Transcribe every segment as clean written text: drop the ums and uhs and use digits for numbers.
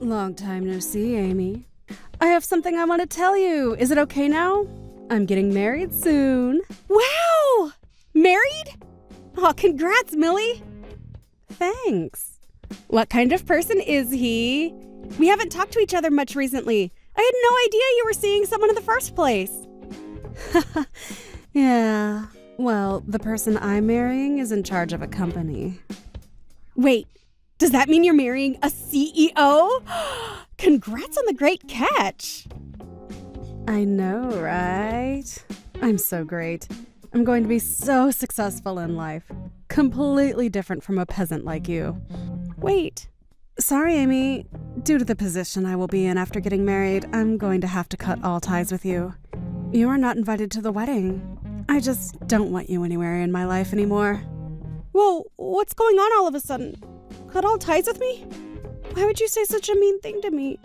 Long time no see, Amy. I have something I want to tell you. Is it okay now? I'm getting married soon. Wow! Married? Oh, congrats, Millie. Thanks. What kind of person is he? We haven't talked to each other much recently. I had no idea you were seeing someone in the first place. Yeah. Well, the person I'm marrying is in charge of a company. Wait, does that mean you're marrying a CEO? Congrats on the great catch. I know, right? I'm so great. I'm going to be so successful in life. Completely different from a peasant like you. Wait. Sorry, Amy. Due to the position I will be in after getting married, I'm going to have to cut all ties with you. You are not invited to the wedding. I just don't want you anywhere in my life anymore. Whoa, what's going on all of a sudden? Cut all ties with me? Why would you say such a mean thing to me?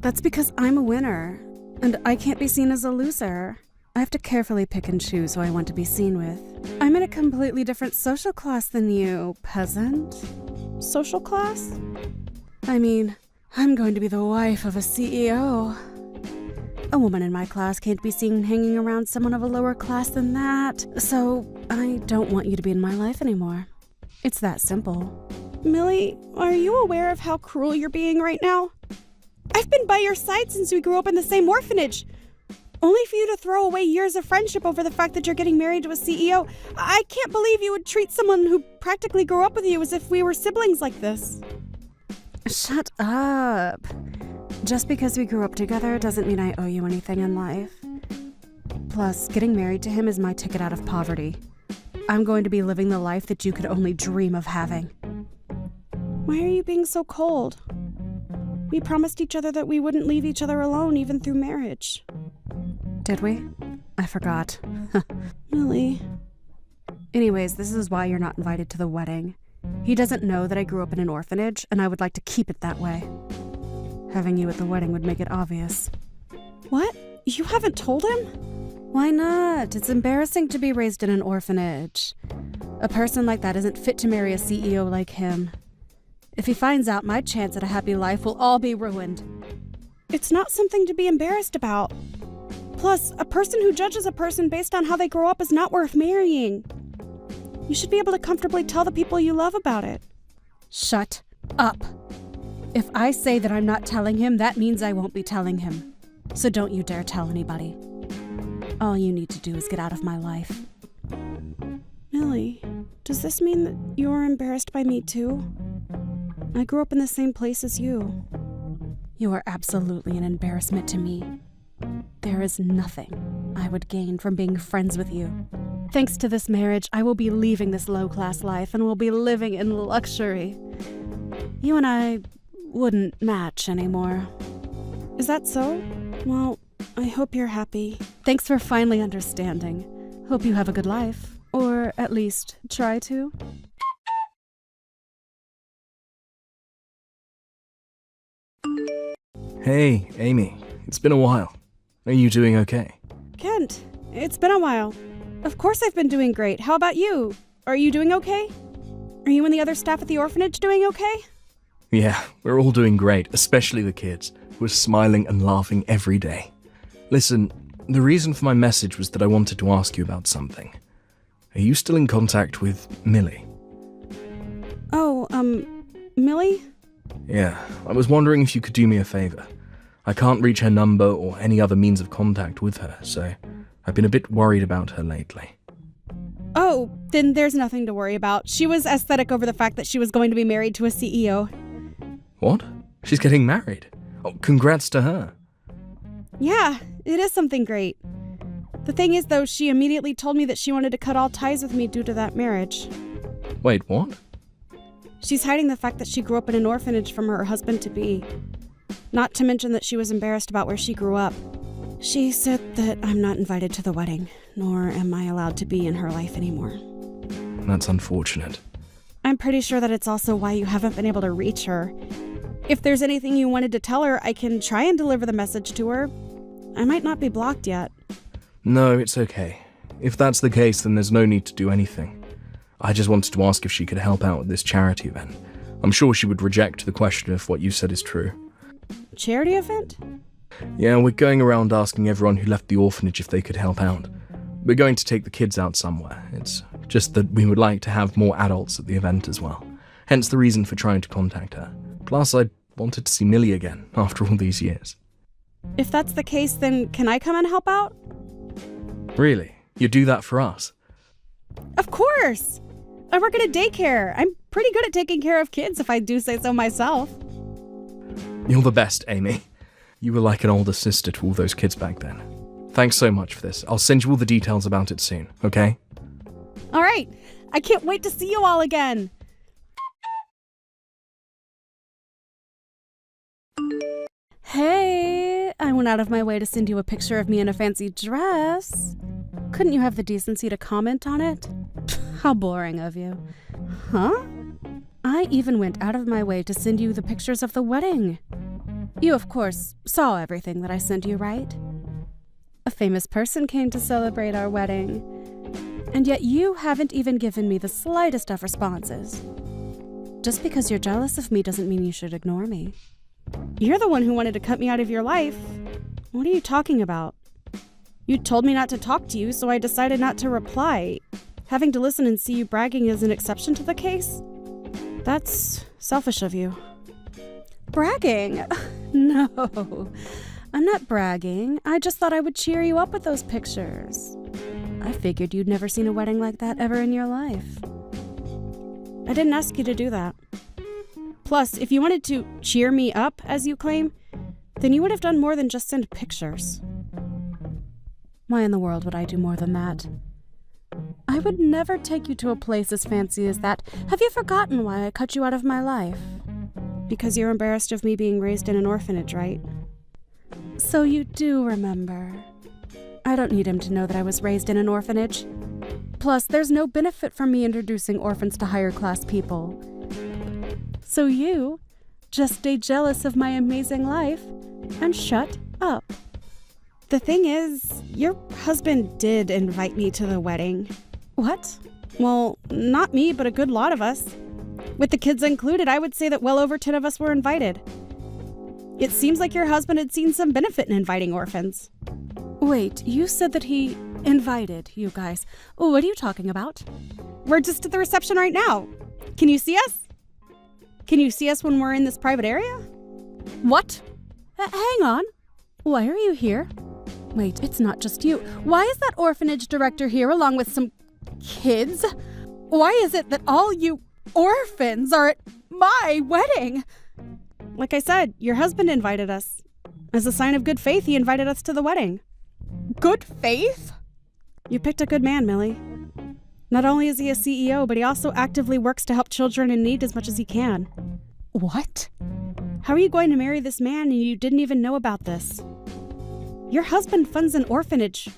That's because I'm a winner, and I can't be seen as a loser. I have to carefully pick and choose who I want to be seen with. I'm in a completely different social class than you, peasant. Social class? I mean, I'm going to be the wife of a CEO. A woman in my class can't be seen hanging around someone of a lower class than that, so I don't want you to be in my life anymore. It's that simple. Millie, are you aware of how cruel you're being right now? I've been by your side since we grew up in the same orphanage. Only for you to throw away years of friendship over the fact that you're getting married to a CEO. I can't believe you would treat someone who practically grew up with you as if we were siblings like this. Shut up. Just because we grew up together doesn't mean I owe you anything in life. Plus, getting married to him is my ticket out of poverty. I'm going to be living the life that you could only dream of having. Why are you being so cold? We promised each other that we wouldn't leave each other alone even through marriage. Did we? I forgot. Millie. Anyways, this is why you're not invited to the wedding. He doesn't know that I grew up in an orphanage, and I would like to keep it that way. Having you at the wedding would make it obvious. What? You haven't told him? Why not? It's embarrassing to be raised in an orphanage. A person like that isn't fit to marry a CEO like him. If he finds out, my chance at a happy life will all be ruined. It's not something to be embarrassed about. Plus, a person who judges a person based on how they grow up is not worth marrying. You should be able to comfortably tell the people you love about it. Shut up. If I say that I'm not telling him, that means I won't be telling him. So don't you dare tell anybody. All you need to do is get out of my life. Millie, does this mean that you're embarrassed by me too? I grew up in the same place as you. You are absolutely an embarrassment to me. There is nothing I would gain from being friends with you. Thanks to this marriage, I will be leaving this low-class life and will be living in luxury. You and I wouldn't match anymore. Is that so? Well, I hope you're happy. Thanks for finally understanding. Hope you have a good life. Or at least try to. Hey, Amy. It's been a while. Are you doing okay? Kent, it's been a while. Of course I've been doing great. How about you? Are you doing okay? Are you and the other staff at the orphanage doing okay? Yeah, we're all doing great, especially the kids, who are smiling and laughing every day. Listen, the reason for my message was that I wanted to ask you about something. Are you still in contact with Millie? Oh, Millie? Yeah, I was wondering if you could do me a favor. I can't reach her number or any other means of contact with her, so I've been a bit worried about her lately. Oh, then there's nothing to worry about. She was aesthetic over the fact that she was going to be married to a CEO. What? She's getting married? Oh, congrats to her. Yeah, it is something great. The thing is, though, she immediately told me that she wanted to cut all ties with me due to that marriage. Wait, what? She's hiding the fact that she grew up in an orphanage from her husband-to-be. Not to mention that she was embarrassed about where she grew up. She said that I'm not invited to the wedding, nor am I allowed to be in her life anymore. That's unfortunate. I'm pretty sure that it's also why you haven't been able to reach her. If there's anything you wanted to tell her, I can try and deliver the message to her. I might not be blocked yet. No, it's okay. If that's the case, then there's no need to do anything. I just wanted to ask if she could help out with this charity event. I'm sure she would reject the question if what you said is true. charity event? Yeah, we're going around asking everyone who left the orphanage if they could help out. We're going to take the kids out somewhere. It's just that we would like to have more adults at the event as well. Hence the reason for trying to contact her. Plus, I wanted to see Millie again after all these years. If that's the case, then can I come and help out? Really? You do that for us? Of course! I work at a daycare. I'm pretty good at taking care of kids if I do say so myself. You're the best, Amy. You were like an older sister to all those kids back then. Thanks so much for this. I'll send you all the details about it soon, okay? All right. I can't wait to see you all again. Hey, I went out of my way to send you a picture of me in a fancy dress. Couldn't you have the decency to comment on it? How boring of you. Huh? I even went out of my way to send you the pictures of the wedding. You, of course, saw everything that I sent you, right? A famous person came to celebrate our wedding. And yet you haven't even given me the slightest of responses. Just because you're jealous of me doesn't mean you should ignore me. You're the one who wanted to cut me out of your life. What are you talking about? You told me not to talk to you, so I decided not to reply. Having to listen and see you bragging is an exception to the case? That's selfish of you. Bragging? No, I'm not bragging. I just thought I would cheer you up with those pictures. I figured you'd never seen a wedding like that ever in your life. I didn't ask you to do that. Plus, if you wanted to cheer me up, as you claim, then you would have done more than just send pictures. Why in the world would I do more than that? I would never take you to a place as fancy as that. Have you forgotten why I cut you out of my life? Because you're embarrassed of me being raised in an orphanage, right? So you do remember. I don't need him to know that I was raised in an orphanage. Plus, there's no benefit from me introducing orphans to higher class people. So you just stay jealous of my amazing life and shut up. The thing is, your husband did invite me to the wedding. What? Well, not me, but a good lot of us. With the kids included, I would say that well over 10 of us were invited. It seems like your husband had seen some benefit in inviting orphans. Wait, you said that he invited you guys. What are you talking about? We're just at the reception right now. Can you see us? Can you see us when we're in this private area? What? Hang on. Why are you here? Wait, it's not just you. Why is that orphanage director here along with some kids? Why is it that all you orphans are at my wedding? Like I said, your husband invited us. As a sign of good faith, he invited us to the wedding. Good faith? You picked a good man, Millie. Not only is he a CEO, but he also actively works to help children in need as much as he can. What? How are you going to marry this man and you didn't even know about this? Your husband funds an orphanage.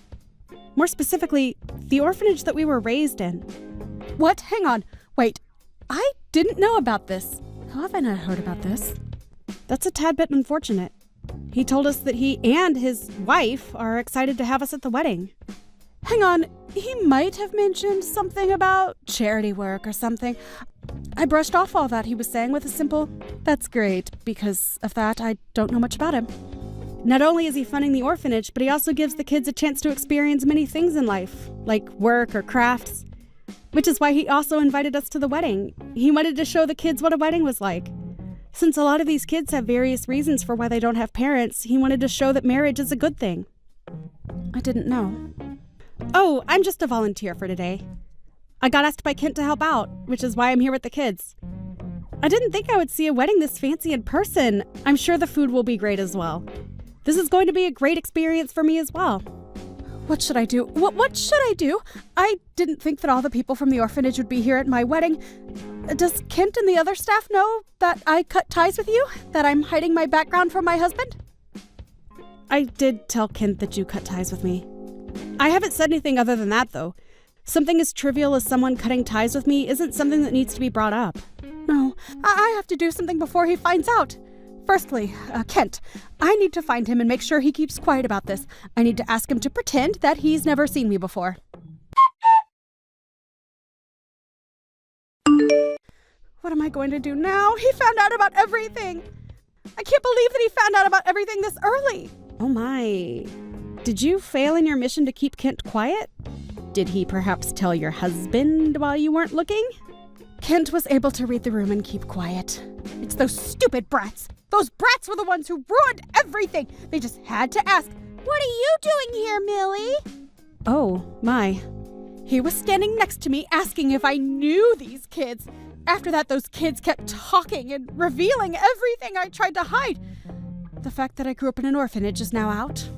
More specifically, the orphanage that we were raised in. What? Hang on. Wait. I didn't know about this. How have I not heard about this? That's a tad bit unfortunate. He told us that he and his wife are excited to have us at the wedding. Hang on. He might have mentioned something about charity work or something. I brushed off all that he was saying with a simple, "That's great. Because of that, I don't know much about him." Not only is he funding the orphanage, but he also gives the kids a chance to experience many things in life, like work or crafts. Which is why he also invited us to the wedding. He wanted to show the kids what a wedding was like. Since a lot of these kids have various reasons for why they don't have parents, he wanted to show that marriage is a good thing. I didn't know. Oh, I'm just a volunteer for today. I got asked by Kent to help out, which is why I'm here with the kids. I didn't think I would see a wedding this fancy in person. I'm sure the food will be great as well. This is going to be a great experience for me as well. What should I do? What should I do? I didn't think that all the people from the orphanage would be here at my wedding. Does Kent and the other staff know that I cut ties with you? That I'm hiding my background from my husband? I did tell Kent that you cut ties with me. I haven't said anything other than that, though. Something as trivial as someone cutting ties with me isn't something that needs to be brought up. No, I have to do something before he finds out. Firstly, Kent, I need to find him and make sure he keeps quiet about this. I need to ask him to pretend that he's never seen me before. What am I going to do now? He found out about everything. I can't believe that he found out about everything this early. Oh my. Did you fail in your mission to keep Kent quiet? Did he perhaps tell your husband while you weren't looking? Kent was able to read the room and keep quiet. It's those stupid brats. Those brats were the ones who ruined everything. They just had to ask, "What are you doing here, Millie?" Oh, my. He was standing next to me asking if I knew these kids. After that, those kids kept talking and revealing everything I tried to hide. The fact that I grew up in an orphanage is now out.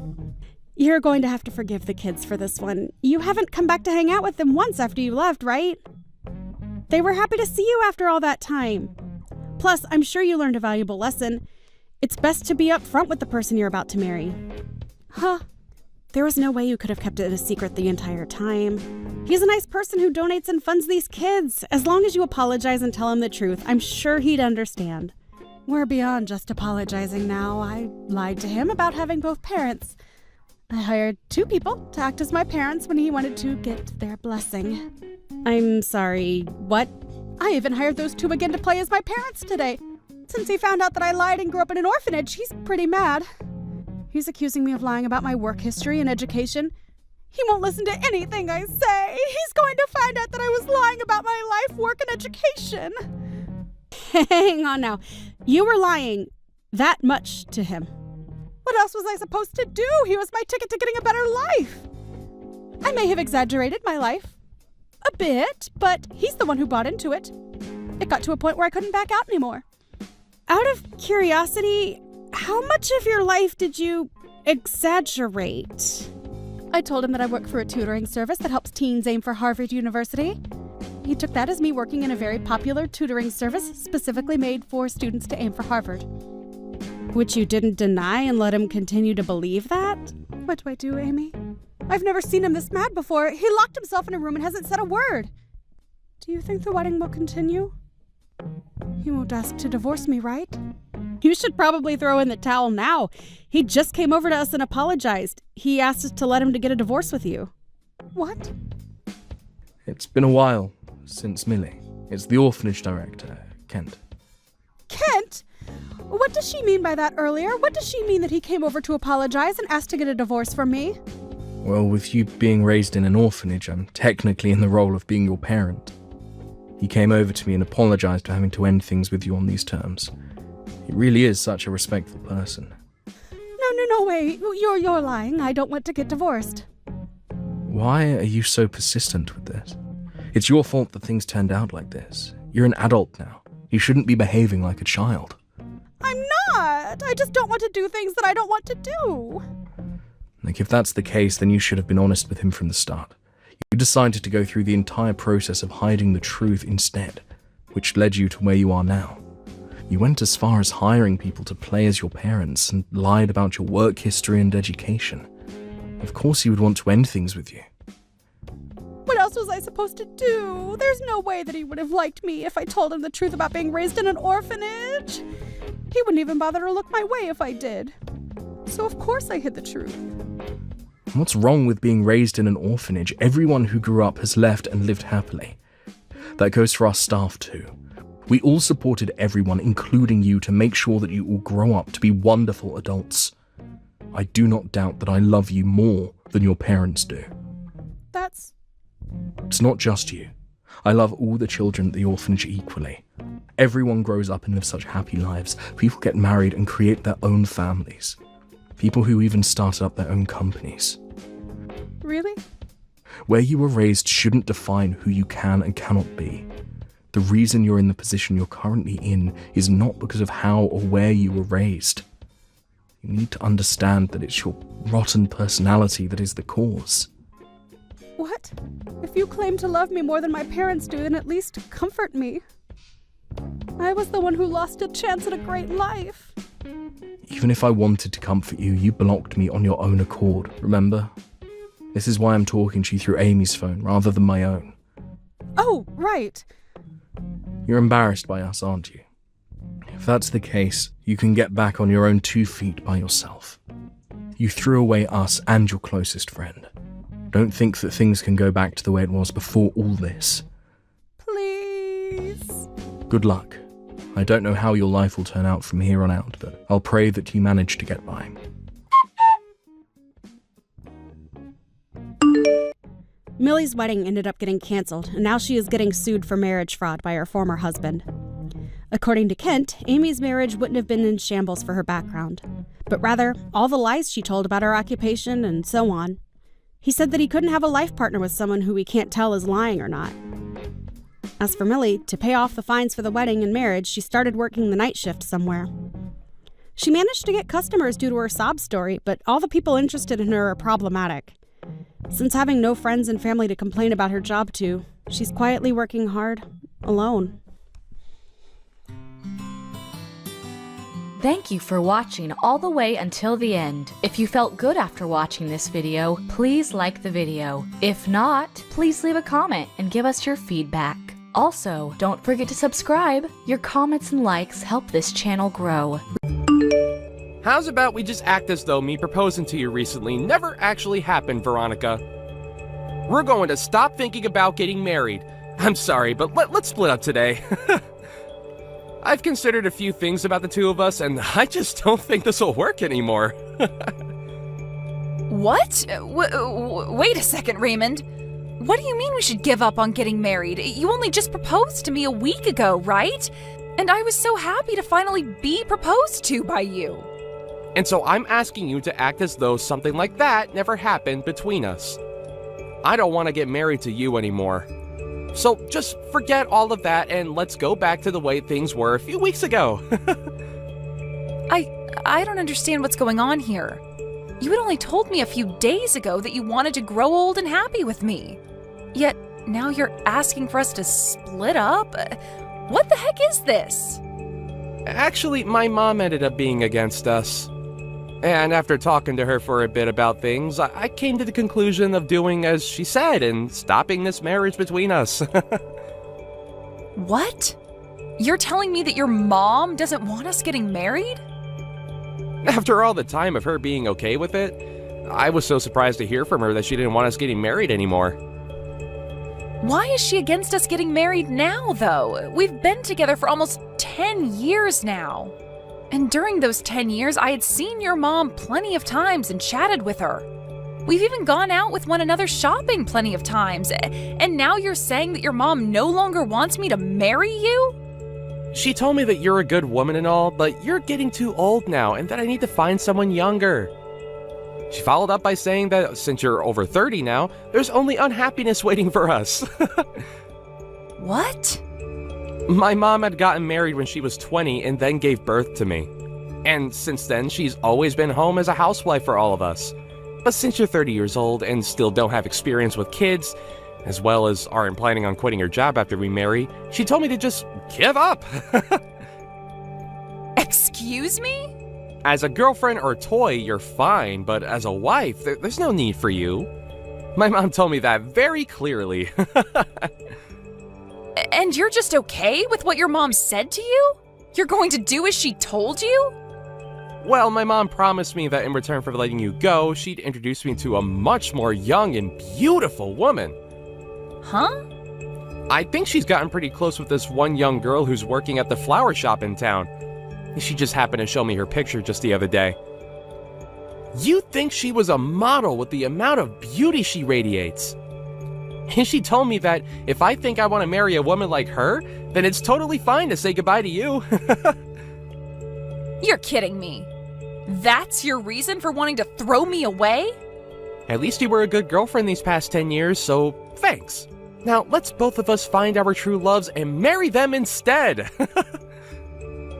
You're going to have to forgive the kids for this one. You haven't come back to hang out with them once after you left, right? They were happy to see you after all that time. Plus, I'm sure you learned a valuable lesson. It's best to be upfront with the person you're about to marry. Huh. There was no way you could have kept it a secret the entire time. He's a nice person who donates and funds these kids. As long as you apologize and tell him the truth, I'm sure he'd understand. We're beyond just apologizing now. I lied to him about having both parents. I hired 2 people to act as my parents when he wanted to get their blessing. I'm sorry, what? I even hired those 2 again to play as my parents today. Since he found out that I lied and grew up in an orphanage, he's pretty mad. He's accusing me of lying about my work history and education. He won't listen to anything I say. He's going to find out that I was lying about my life, work, and education. Hang on now. You were lying that much to him. What else was I supposed to do? He was my ticket to getting a better life. I may have exaggerated my life a bit, but he's the one who bought into it. It got to a point where I couldn't back out anymore. Out of curiosity, how much of your life did you exaggerate? I told him that I work for a tutoring service that helps teens aim for Harvard University. He took that as me working in a very popular tutoring service specifically made for students to aim for Harvard. Which you didn't deny and let him continue to believe that? What do I do, Amy? I've never seen him this mad before. He locked himself in a room and hasn't said a word. Do you think the wedding will continue? He won't ask to divorce me, right? You should probably throw in the towel now. He just came over to us and apologized. He asked us to let him to get a divorce with you. What? It's been a while since Millie. It's the orphanage director, Kent. Kent? What does she mean by that earlier? What does she mean that he came over to apologize and asked to get a divorce from me? Well, with you being raised in an orphanage, I'm technically in the role of being your parent. He came over to me and apologized for having to end things with you on these terms. He really is such a respectful person. No way. You're lying. I don't want to get divorced. Why are you so persistent with this? It's your fault that things turned out like this. You're an adult now. You shouldn't be behaving like a child. I'm not. I just don't want to do things that I don't want to do. Like, if that's the case, then you should have been honest with him from the start. You decided to go through the entire process of hiding the truth instead, which led you to where you are now. You went as far as hiring people to play as your parents and lied about your work history and education. Of course he would want to end things with you. What else was I supposed to do? There's no way that he would have liked me if I told him the truth about being raised in an orphanage. He wouldn't even bother to look my way if I did. So of course I hid the truth. What's wrong with being raised in an orphanage? Everyone who grew up has left and lived happily. That goes for our staff too. We all supported everyone, including you, to make sure that you all grow up to be wonderful adults. I do not doubt that I love you more than your parents do. It's not just you. I love all the children at the orphanage equally. Everyone grows up and lives such happy lives. People get married and create their own families. People who even started up their own companies. Really? Where you were raised shouldn't define who you can and cannot be. The reason you're in the position you're currently in is not because of how or where you were raised. You need to understand that it's your rotten personality that is the cause. What? If you claim to love me more than my parents do, then at least comfort me. I was the one who lost a chance at a great life. Even if I wanted to comfort you, you blocked me on your own accord, remember? This is why I'm talking to you through Amy's phone rather than my own. Oh, right. You're embarrassed by us, aren't you? If that's the case, you can get back on your own 2 feet by yourself. You threw away us and your closest friend. Don't think that things can go back to the way it was before all this. Please. Good luck. I don't know how your life will turn out from here on out, but I'll pray that you manage to get by. Millie's wedding ended up getting canceled, and now she is getting sued for marriage fraud by her former husband. According to Kent, Amy's marriage wouldn't have been in shambles for her background, but rather all the lies she told about her occupation and so on. He said that he couldn't have a life partner with someone who we can't tell is lying or not. As for Millie, to pay off the fines for the wedding and marriage, she started working the night shift somewhere. She managed to get customers due to her sob story, but all the people interested in her are problematic. Since having no friends and family to complain about her job to, she's quietly working hard, alone. Thank you for watching all the way until the end. If you felt good after watching this video, please like the video. If not, please leave a comment and give us your feedback. Also, don't forget to subscribe. Your comments and likes help this channel grow. How's about we just act as though me proposing to you recently never actually happened, Veronica? We're going to stop thinking about getting married. I'm sorry, but let's split up today. I've considered a few things about the two of us, and I just don't think this will work anymore. What? Wait a second, Raymond. What do you mean we should give up on getting married? You only just proposed to me a week ago, right? And I was so happy to finally be proposed to by you. And so I'm asking you to act as though something like that never happened between us. I don't want to get married to you anymore. So just forget all of that and let's go back to the way things were a few weeks ago. I don't understand what's going on here. You had only told me a few days ago that you wanted to grow old and happy with me. Yet now you're asking for us to split up? What the heck is this? Actually, my mom ended up being against us. And after talking to her for a bit about things, I came to the conclusion of doing as she said and stopping this marriage between us. What? You're telling me that your mom doesn't want us getting married? After all the time of her being okay with it, I was so surprised to hear from her that she didn't want us getting married anymore. Why is she against us getting married now, though? We've been together for almost 10 years now. And during those 10 years, I had seen your mom plenty of times and chatted with her. We've even gone out with one another shopping plenty of times. And now you're saying that your mom no longer wants me to marry you? She told me that you're a good woman and all, but you're getting too old now and that I need to find someone younger. She followed up by saying that since you're over 30 now, there's only unhappiness waiting for us. What? My mom had gotten married when she was 20 and then gave birth to me. And since then, she's always been home as a housewife for all of us. But since you're 30 years old and still don't have experience with kids, as well as aren't planning on quitting her job after we marry, she told me to just give up. Excuse me? As a girlfriend or toy, you're fine, but as a wife, there's no need for you. My mom told me that very clearly. And you're just okay with what your mom said to you? You're going to do as she told you? Well, my mom promised me that in return for letting you go, she'd introduce me to a much more young and beautiful woman. Huh? I think she's gotten pretty close with this one young girl who's working at the flower shop in town. She just happened to show me her picture just the other day. You'd think she was a model with the amount of beauty she radiates. And she told me that if I think I want to marry a woman like her, then it's totally fine to say goodbye to you. You're kidding me. That's your reason for wanting to throw me away? At least you were a good girlfriend these past 10 years, so thanks. Now let's both of us find our true loves and marry them instead.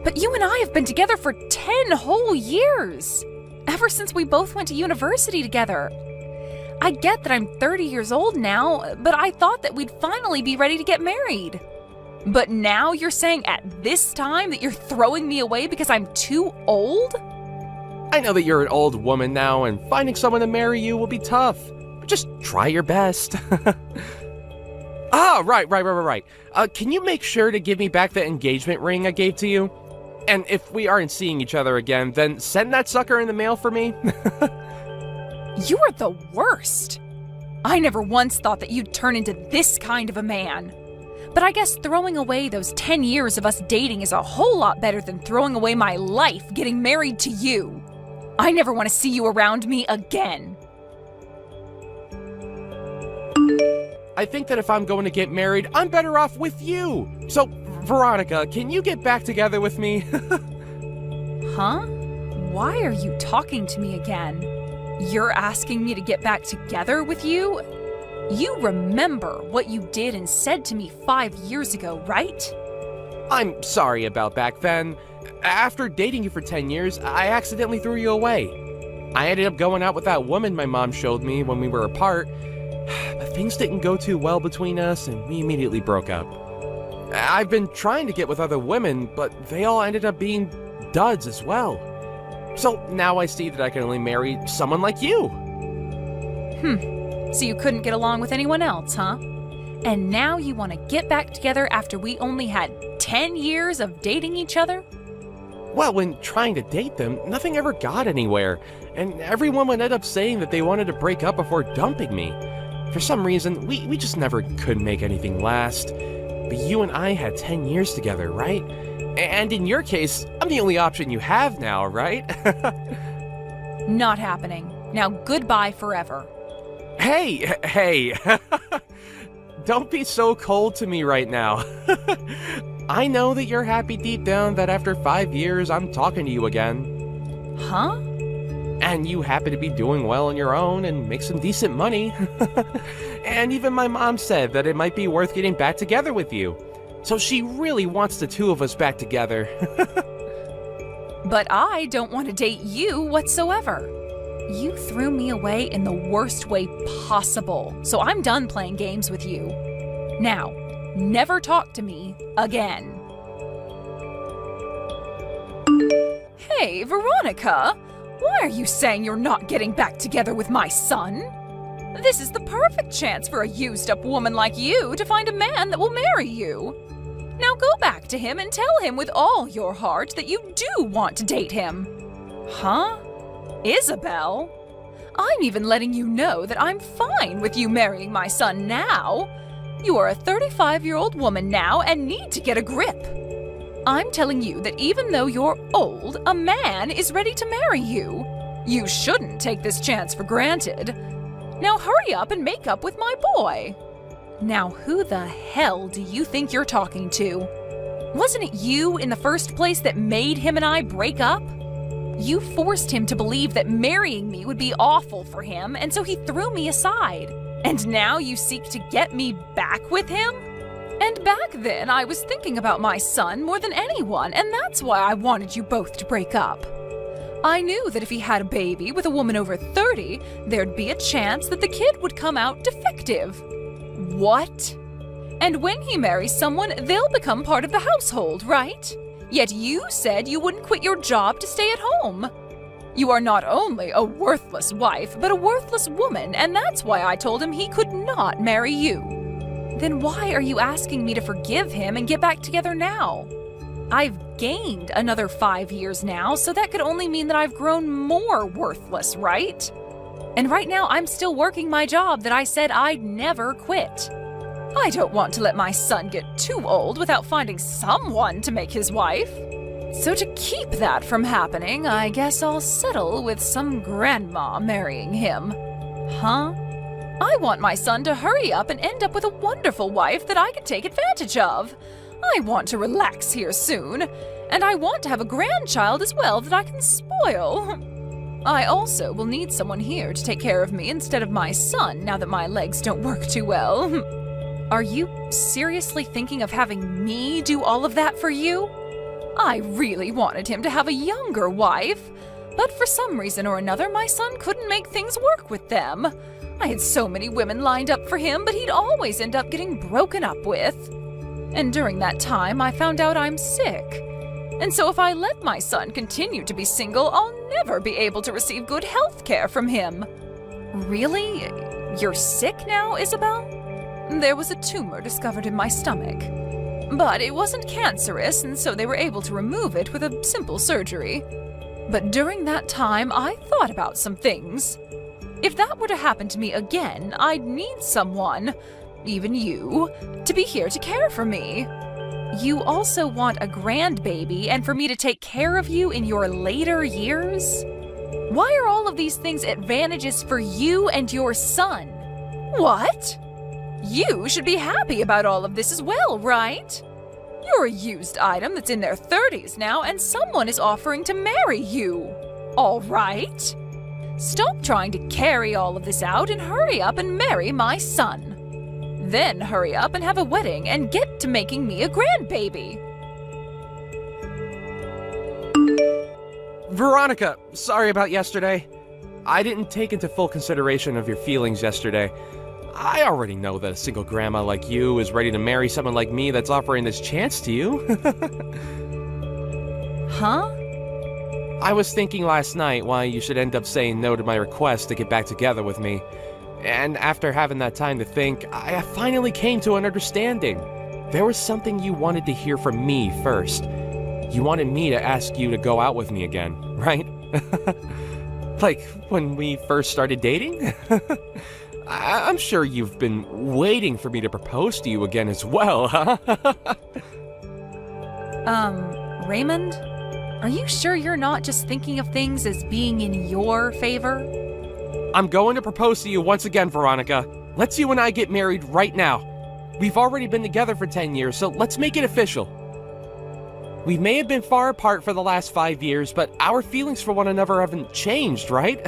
But you and I have been together for 10 whole years. Ever since we both went to university together. I get that I'm 30 years old now, but I thought that we'd finally be ready to get married. But now you're saying at this time that you're throwing me away because I'm too old? I know that you're an old woman now, and finding someone to marry you will be tough. But just try your best. Right. Can you make sure to give me back the engagement ring I gave to you? And if we aren't seeing each other again, then send that sucker in the mail for me. You are the worst. I never once thought that you'd turn into this kind of a man. But I guess throwing away those 10 years of us dating is a whole lot better than throwing away my life getting married to you. I never want to see you around me again. I think that if I'm going to get married, I'm better off with you. So, Veronica, can you get back together with me? Huh? Why are you talking to me again? You're asking me to get back together with you? You remember what you did and said to me 5 years ago, right? I'm sorry about back then. After dating you for 10 years, I accidentally threw you away. I ended up going out with that woman my mom showed me when we were apart, but things didn't go too well between us and we immediately broke up. I've been trying to get with other women, but they all ended up being duds as well. So now I see that I can only marry someone like you. So you couldn't get along with anyone else, huh? And now you want to get back together after we only had 10 years of dating each other? Well, when trying to date them, nothing ever got anywhere, and everyone would end up saying that they wanted to break up before dumping me. For some reason, we just never could make anything last. But you and I had 10 years together, right? And in your case, I'm the only option you have now, right? Not happening. Now goodbye forever. Hey. Don't be so cold to me right now. I know that you're happy deep down that after 5 years, I'm talking to you again. Huh? And you happen to be doing well on your own and make some decent money. And even my mom said that it might be worth getting back together with you. So she really wants the two of us back together. But I don't want to date you whatsoever. You threw me away in the worst way possible, so I'm done playing games with you. Now, never talk to me again. Hey, Veronica! Why are you saying you're not getting back together with my son? This is the perfect chance for a used-up woman like you to find a man that will marry you. Now go back to him and tell him with all your heart that you do want to date him. Huh? Isabel? I'm even letting you know that I'm fine with you marrying my son now. You are a 35-year-old woman now and need to get a grip. I'm telling you that even though you're old, a man is ready to marry you. You shouldn't take this chance for granted. Now hurry up and make up with my boy. Now who the hell do you think you're talking to? Wasn't it you in the first place that made him and I break up? You forced him to believe that marrying me would be awful for him, and so he threw me aside. And now you seek to get me back with him? And back then, I was thinking about my son more than anyone, and that's why I wanted you both to break up. I knew that if he had a baby with a woman over 30, there'd be a chance that the kid would come out defective. What? And when he marries someone, they'll become part of the household, right? Yet you said you wouldn't quit your job to stay at home. You are not only a worthless wife, but a worthless woman, and that's why I told him he could not marry you. Then why are you asking me to forgive him and get back together now? I've gained another 5 years now, so that could only mean that I've grown more worthless, right? And right now I'm still working my job that I said I'd never quit. I don't want to let my son get too old without finding someone to make his wife. So to keep that from happening, I guess I'll settle with some grandma marrying him. Huh? I want my son to hurry up and end up with a wonderful wife that I can take advantage of. I want to relax here soon, and I want to have a grandchild as well that I can spoil. I also will need someone here to take care of me instead of my son now that my legs don't work too well. Are you seriously thinking of having me do all of that for you? I really wanted him to have a younger wife, but for some reason or another my son couldn't make things work with them. I had so many women lined up for him, but he'd always end up getting broken up with. And during that time, I found out I'm sick. And so if I let my son continue to be single, I'll never be able to receive good health care from him. Really? You're sick now, Isabel? There was a tumor discovered in my stomach. But it wasn't cancerous, and so they were able to remove it with a simple surgery. But during that time, I thought about some things. If that were to happen to me again, I'd need someone, even you, to be here to care for me. You also want a grandbaby and for me to take care of you in your later years? Why are all of these things advantages for you and your son? What? You should be happy about all of this as well, right? You're a used item that's in their 30s now, and someone is offering to marry you. All right? Stop trying to carry all of this out and hurry up and marry my son. Then hurry up and have a wedding and get to making me a grandbaby. Veronica, sorry about yesterday. I didn't take into full consideration of your feelings yesterday. I already know that a single grandma like you is ready to marry someone like me that's offering this chance to you. Huh? I was thinking last night why you should end up saying no to my request to get back together with me. And after having that time to think, I finally came to an understanding. There was something you wanted to hear from me first. You wanted me to ask you to go out with me again, right? Like when we first started dating? I'm sure you've been waiting for me to propose to you again as well, huh? Raymond? Are you sure you're not just thinking of things as being in your favor? I'm going to propose to you once again, Veronica. Let's you and I get married right now. We've already been together for 10 years, so let's make it official. We may have been far apart for the last 5 years, but our feelings for one another haven't changed, right?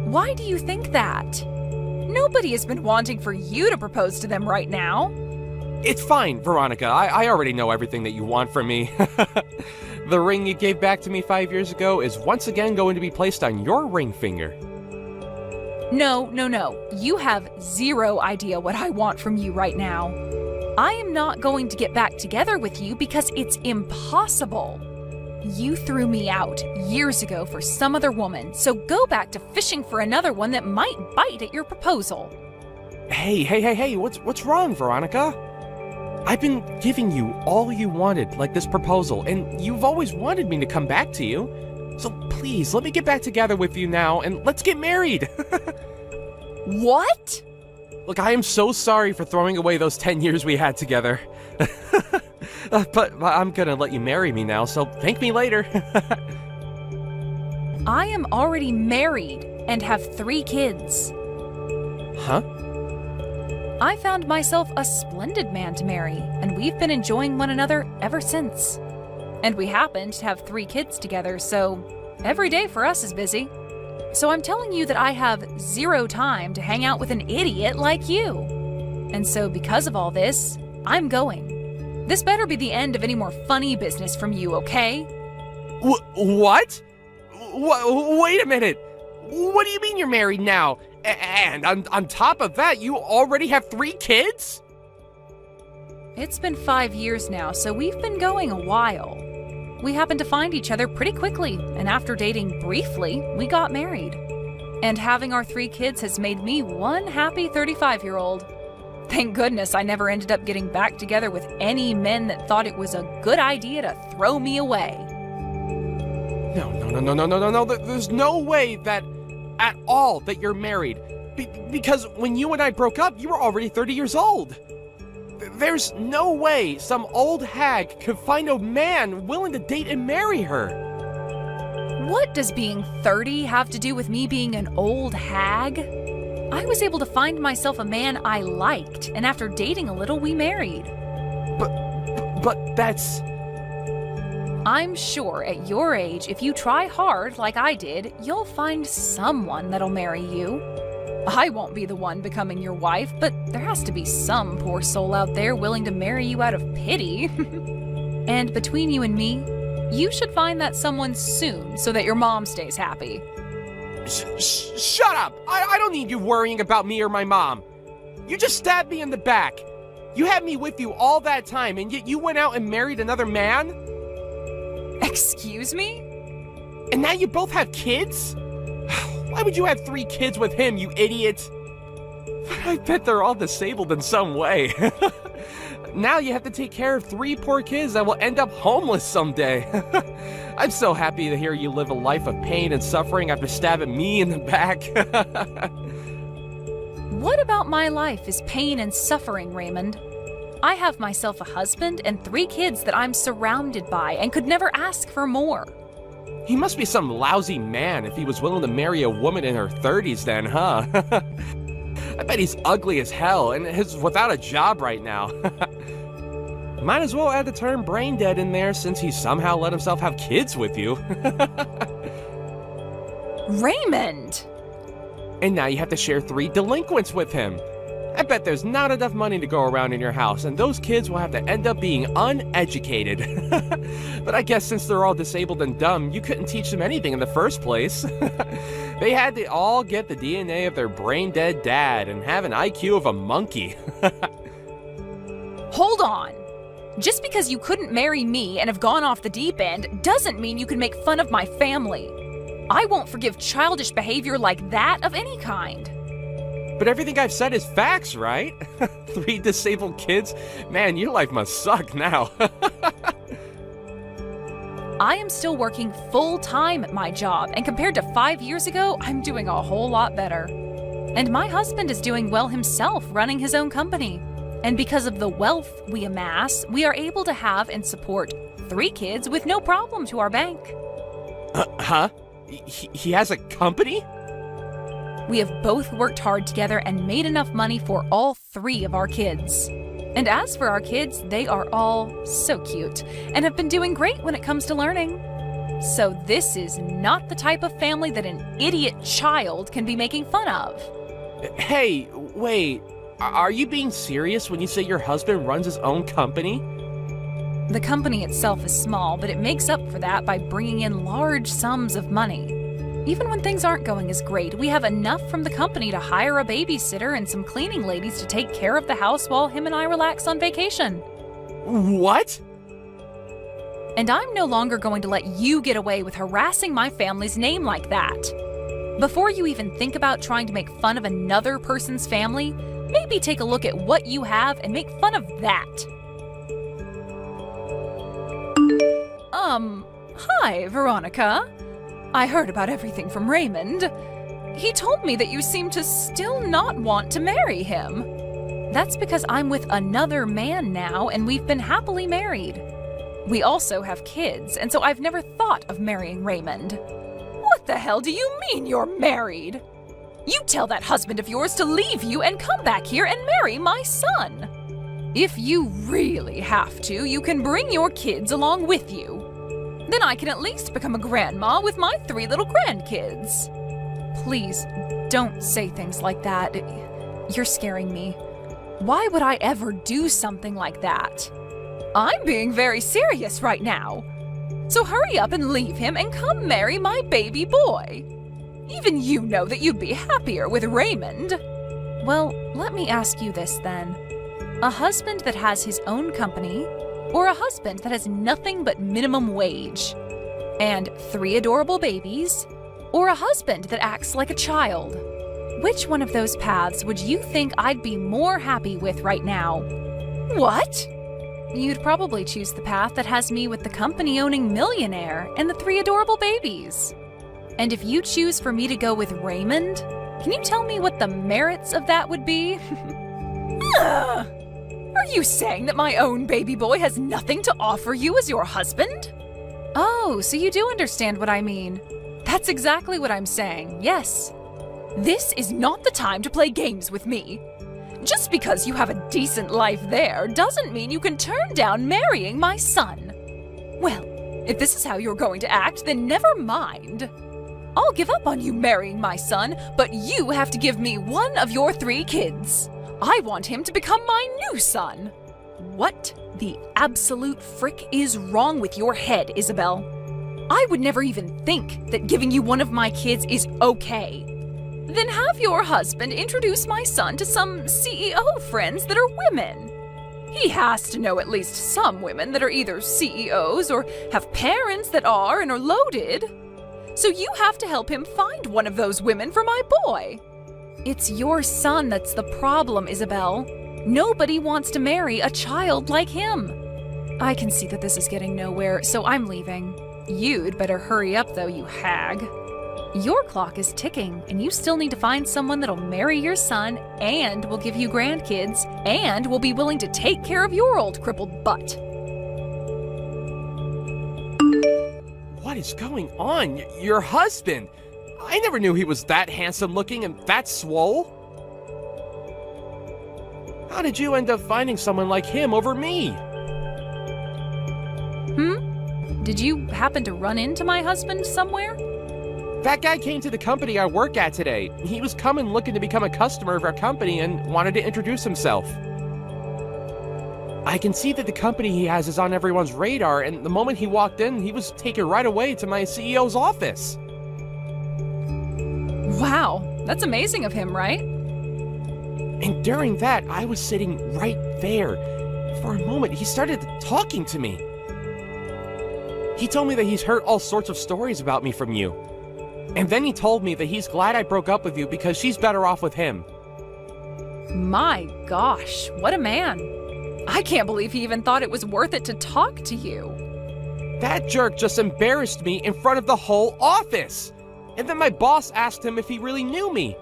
Why do you think that? Nobody has been wanting for you to propose to them right now. It's fine, Veronica. I already know everything that you want from me. The ring you gave back to me 5 years ago is once again going to be placed on your ring finger. No. You have zero idea what I want from you right now. I am not going to get back together with you because it's impossible. You threw me out years ago for some other woman, so go back to fishing for another one that might bite at your proposal. Hey, what's wrong, Veronica? I've been giving you all you wanted, like this proposal, and you've always wanted me to come back to you. So please, let me get back together with you now, and let's get married. What? Look, I am so sorry for throwing away those 10 years we had together. But I'm gonna let you marry me now, so thank me later. I am already married and have 3 kids. Huh? I found myself a splendid man to marry, and we've been enjoying one another ever since. And we happen to have 3 kids together, so every day for us is busy. So I'm telling you that I have 0 time to hang out with an idiot like you. And so because of all this, I'm going. This better be the end of any more funny business from you, okay? What? Wait a minute. What do you mean you're married now? And on top of that, you already have 3 kids? It's been 5 years now, so we've been going a while. We happened to find each other pretty quickly, and after dating briefly, we got married. And having our 3 kids has made me one happy 35-year-old. Thank goodness I never ended up getting back together with any men that thought it was a good idea to throw me away. No. There's no way that at all that you're married. Because when you and I broke up, you were already 30 years old. There's no way some old hag could find a man willing to date and marry her. What does being 30 have to do with me being an old hag? I was able to find myself a man I liked, and after dating a little, we married. But that's... I'm sure at your age, if you try hard like I did, you'll find someone that'll marry you. I won't be the one becoming your wife, but there has to be some poor soul out there willing to marry you out of pity. And between you and me, you should find that someone soon so that your mom stays happy. Shut up! I don't need you worrying about me or my mom. You just stabbed me in the back. You had me with you all that time, and yet you went out and married another man? Excuse me? And now you both have kids? Why would you have 3 kids with him, you idiot? I bet they're all disabled in some way. Now you have to take care of 3 poor kids that will end up homeless someday. I'm so happy to hear you live a life of pain and suffering after stabbing me in the back. What about my life is pain and suffering, Raymond? I have myself a husband and 3 kids that I'm surrounded by and could never ask for more. He must be some lousy man if he was willing to marry a woman in her 30s then, huh? I bet he's ugly as hell and is without a job right now. Might as well add the term brain dead in there since he somehow let himself have kids with you. Raymond! And now you have to share 3 delinquents with him. I bet there's not enough money to go around in your house, and those kids will have to end up being uneducated. But I guess since they're all disabled and dumb, you couldn't teach them anything in the first place. They had to all get the DNA of their brain-dead dad and have an IQ of a monkey. Hold on! Just because you couldn't marry me and have gone off the deep end doesn't mean you can make fun of my family. I won't forgive childish behavior like that of any kind. But everything I've said is facts, right? 3 disabled kids? Man, your life must suck now. I am still working full-time at my job, and compared to 5 years ago, I'm doing a whole lot better. And my husband is doing well himself, running his own company. And because of the wealth we amass, we are able to have and support 3 kids with no problem to our bank. Huh? He has a company? We have both worked hard together and made enough money for all 3 of our kids. And as for our kids, they are all so cute and have been doing great when it comes to learning. So this is not the type of family that an idiot child can be making fun of. Hey, wait. Are you being serious when you say your husband runs his own company? The company itself is small, but it makes up for that by bringing in large sums of money. Even when things aren't going as great, we have enough from the company to hire a babysitter and some cleaning ladies to take care of the house while him and I relax on vacation. What? And I'm no longer going to let you get away with harassing my family's name like that. Before you even think about trying to make fun of another person's family, maybe take a look at what you have and make fun of that. Hi, Veronica. I heard about everything from Raymond. He told me that you seem to still not want to marry him. That's because I'm with another man now, and we've been happily married. We also have kids, and so I've never thought of marrying Raymond. What the hell do you mean you're married? You tell that husband of yours to leave you and come back here and marry my son. If you really have to, you can bring your kids along with you. Then I can at least become a grandma with my 3 little grandkids. Please, don't say things like that. You're scaring me. Why would I ever do something like that? I'm being very serious right now. So hurry up and leave him and come marry my baby boy. Even you know that you'd be happier with Raymond. Well, let me ask you this then. A husband that has his own company, or a husband that has nothing but minimum wage, and 3 adorable babies, or a husband that acts like a child? Which one of those paths would you think I'd be more happy with right now? What? You'd probably choose the path that has me with the company-owning millionaire and the 3 adorable babies. And if you choose for me to go with Raymond, can you tell me what the merits of that would be? Ugh! Are you saying that my own baby boy has nothing to offer you as your husband? Oh, so you do understand what I mean. That's exactly what I'm saying, yes. This is not the time to play games with me. Just because you have a decent life there doesn't mean you can turn down marrying my son. Well, if this is how you're going to act, then never mind. I'll give up on you marrying my son, but you have to give me one of your 3 kids. I want him to become my new son. What the absolute frick is wrong with your head, Isabel? I would never even think that giving you one of my kids is okay. Then have your husband introduce my son to some CEO friends that are women. He has to know at least some women that are either CEOs or have parents that are and are loaded. So you have to help him find one of those women for my boy. It's your son that's the problem, Isabel. Nobody wants to marry a child like him. I can see that this is getting nowhere, so I'm leaving. You'd better hurry up, though, you hag. Your clock is ticking, and you still need to find someone that'll marry your son and will give you grandkids and will be willing to take care of your old crippled butt. What is going on? Your husband? I never knew he was that handsome looking and that swole. How did you end up finding someone like him over me? Did you happen to run into my husband somewhere? That guy came to the company I work at today. He was coming looking to become a customer of our company and wanted to introduce himself. I can see that the company he has is on everyone's radar, and the moment he walked in, he was taken right away to my CEO's office. Wow, that's amazing of him, right? And during that, I was sitting right there. For a moment, he started talking to me. He told me that he's heard all sorts of stories about me from you. And then he told me that he's glad I broke up with you because she's better off with him. My gosh, what a man. I can't believe he even thought it was worth it to talk to you. That jerk just embarrassed me in front of the whole office. And then my boss asked him if he really knew me.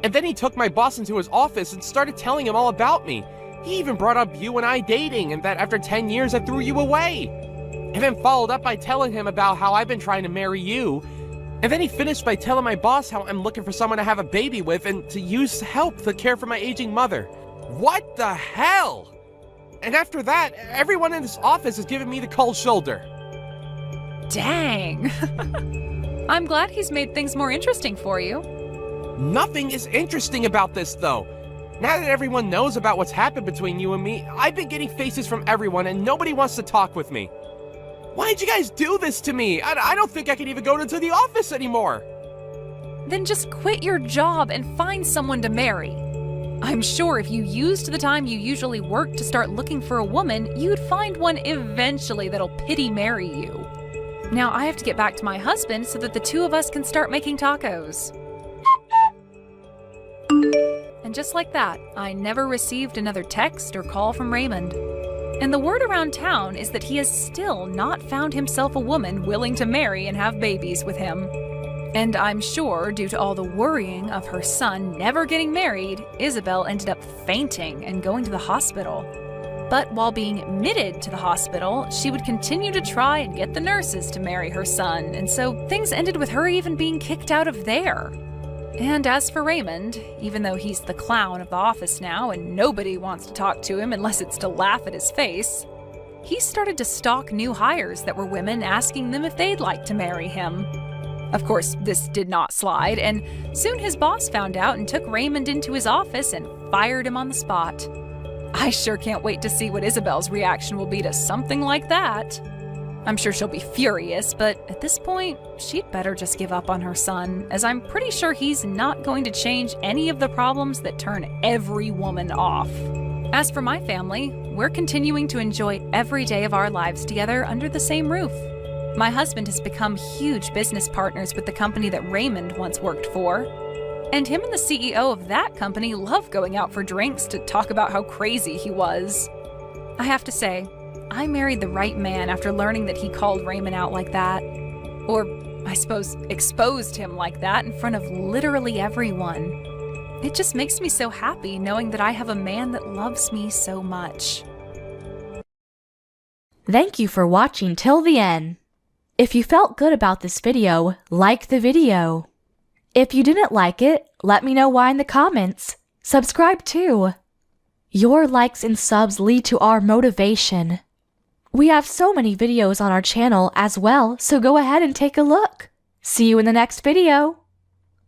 And then he took my boss into his office and started telling him all about me. He even brought up you and I dating and that after 10 years I threw you away. And then followed up by telling him about how I've been trying to marry you. And then he finished by telling my boss how I'm looking for someone to have a baby with and to use help to care for my aging mother. What the hell? And after that, everyone in this office is giving me the cold shoulder. Dang. I'm glad he's made things more interesting for you. Nothing is interesting about this, though. Now that everyone knows about what's happened between you and me, I've been getting faces from everyone and nobody wants to talk with me. Why'd you guys do this to me? I don't think I can even go into the office anymore. Then just quit your job and find someone to marry. I'm sure if you used the time you usually work to start looking for a woman, you'd find one eventually that'll pity marry you. Now I have to get back to my husband so that the two of us can start making tacos. And just like that, I never received another text or call from Raymond. And the word around town is that he has still not found himself a woman willing to marry and have babies with him. And I'm sure, due to all the worrying of her son never getting married, Isabel ended up fainting and going to the hospital. But while being admitted to the hospital, she would continue to try and get the nurses to marry her son, and so things ended with her even being kicked out of there. And as for Raymond, even though he's the clown of the office now and nobody wants to talk to him unless it's to laugh at his face, he started to stalk new hires that were women asking them if they'd like to marry him. Of course, this did not slide, and soon his boss found out and took Raymond into his office and fired him on the spot. I sure can't wait to see what Isabel's reaction will be to something like that. I'm sure she'll be furious, but at this point, she'd better just give up on her son, as I'm pretty sure he's not going to change any of the problems that turn every woman off. As for my family, we're continuing to enjoy every day of our lives together under the same roof. My husband has become huge business partners with the company that Raymond once worked for, and him and the CEO of that company love going out for drinks to talk about how crazy he was. I have to say, I married the right man after learning that he called Raymond out like that. Or, I suppose, exposed him like that in front of literally everyone. It just makes me so happy knowing that I have a man that loves me so much. Thank you for watching till the end. If you felt good about this video, like the video. If you didn't like it, let me know why in the comments. Subscribe too. Your likes and subs lead to our motivation. We have so many videos on our channel as well, so go ahead and take a look. See you in the next video.